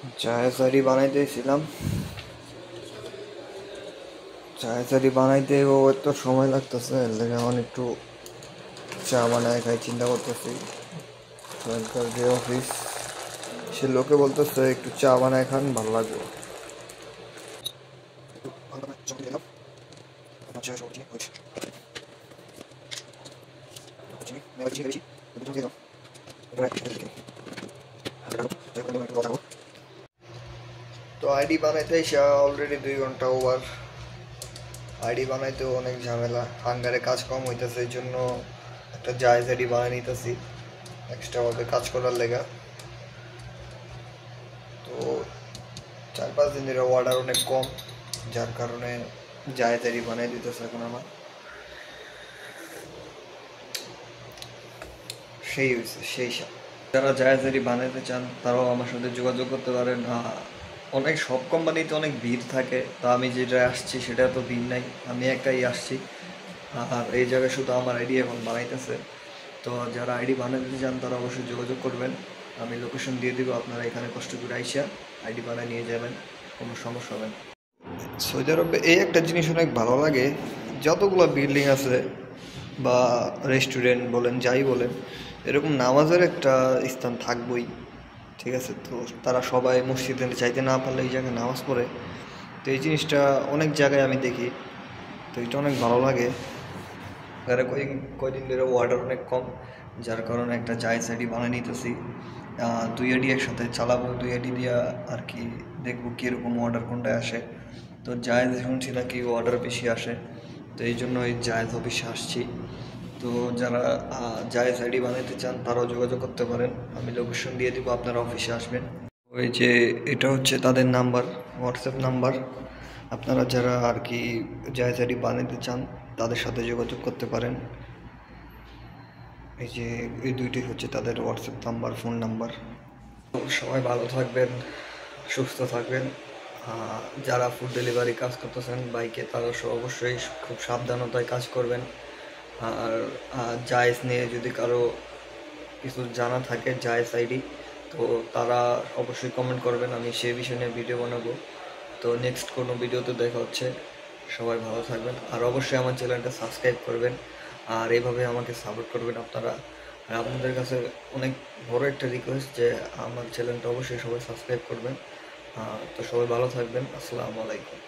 চায়ের সারি বানাইতেছিলাম। চায়ের সারি বানাইতেও এত সময় লাগতেছে, এর লেগে এখন একটু চা বানায় খাই চিন্তা করতেছি। সরকার যে অফিস, সে লোকে বলতেছে একটু চা বানায় খান, ভালো লাগবে। তো আইডি বানাইতে এসে অলরেডি 2 ঘন্টা ওভার। আইডি বানাইতেও অনেক ঝামেলা, হাঙ্গারে কাজ কম হইতেছে, এই জন্য একটা জায়েজ আইডি বানাই নিতেছি এক্সট্রাভাবে কাজ করার লেগা। তো 4-5 দিন ধরে অর্ডার অনেক কম, যার কারণে জায়েজ আইডি বানাই দিতেছে এখন আমার। সেই হয়েছে সেই সব। যারা জায়েজ আইডি বানাইতে চান তারাও আমার সাথে যোগাযোগ করতে পারেন। অনেক সব কোম্পানিতে অনেক ভিড় থাকে, তা আমি যেটা আসছি সেটা তো ভিড় নাই, আমি একাই আসছি। আর এই জায়গায় শুধু আমার আইডি এখন বানাইতেছে। তো যারা আইডি বানাতে চান তারা অবশ্যই যোগাযোগ করবেন, আমি লোকেশন দিয়ে দিব, আপনারা এখানে কষ্ট করে আইসা আইডি বানায় নিয়ে যাবেন, কোনো সমস্যা হবে না। সৌদি আরবে এই একটা জিনিস অনেক ভালো লাগে, যতগুলো বিল্ডিং আছে বা রেস্টুরেন্ট বলেন যাই বলেন, এরকম নামাজের একটা স্থান থাকবই। ঠিক আছে, তো তারা সবাই মসজিদে চাইতে না পারলে এই জায়গায় নামাজ পড়ে। তো এই জিনিসটা অনেক জায়গায় আমি দেখি, তো এটা অনেক ভালো লাগে। আর কয়দিন ধরে অর্ডার অনেক কম, যার কারণে একটা জায়েজ আইডি বানিয়ে নিতেছি। 2 আইডি একসাথে চালাবো, 2 আইডি দিয়া আর কি দেখবো কীরকম অর্ডার কোনটায় আসে। তো জায়েজ শুনছি নাকি অর্ডার বেশি আসে, তো এই জন্য এই জায়েজ অফিসে আসছি। তো যারা জায়েজ আইডি বানাতে চান তারাও যোগাযোগ করতে পারেন, আমি লোকেশন দিয়ে দিব, আপনারা অফিসে আসবেন। ওই যে এটা হচ্ছে তাদের নাম্বার, হোয়াটসঅ্যাপ নাম্বার। আপনারা যারা আর কি জায়েজ আইডি বানাতে চান তাদের সাথে যোগাযোগ করতে পারেন। এই যে এই দুইটি হচ্ছে তাদের হোয়াটসঅ্যাপ নাম্বার, ফোন নাম্বার। সবাই ভালো থাকবেন, সুস্থ থাকবেন। যারা ফুড ডেলিভারি কাজ করতেছেন বাইকে, তারা অবশ্যই খুব সাবধানতায় কাজ করবেন। আর জায়েজ নিয়ে যদি কারো কিছু জানা থাকে, জায়েজ আইডি, তো তারা অবশ্যই কমেন্ট করবেন, আমি সেই বিষয় নিয়ে ভিডিও বানাবো। তো নেক্সট কোনো ভিডিওতে দেখা হচ্ছে। সবাই ভালো থাকবেন, আর অবশ্যই আমার চ্যানেলটা সাবস্ক্রাইব করবেন, আর এইভাবে আমাকে সাপোর্ট করবেন আপনারা। আর আপনাদের কাছে অনেক বড় একটা রিকোয়েস্ট যে আমার চ্যানেলটা অবশ্যই সবাই সাবস্ক্রাইব করবেন। তো সবাই ভালো থাকবেন, আসসালামু আলাইকুম।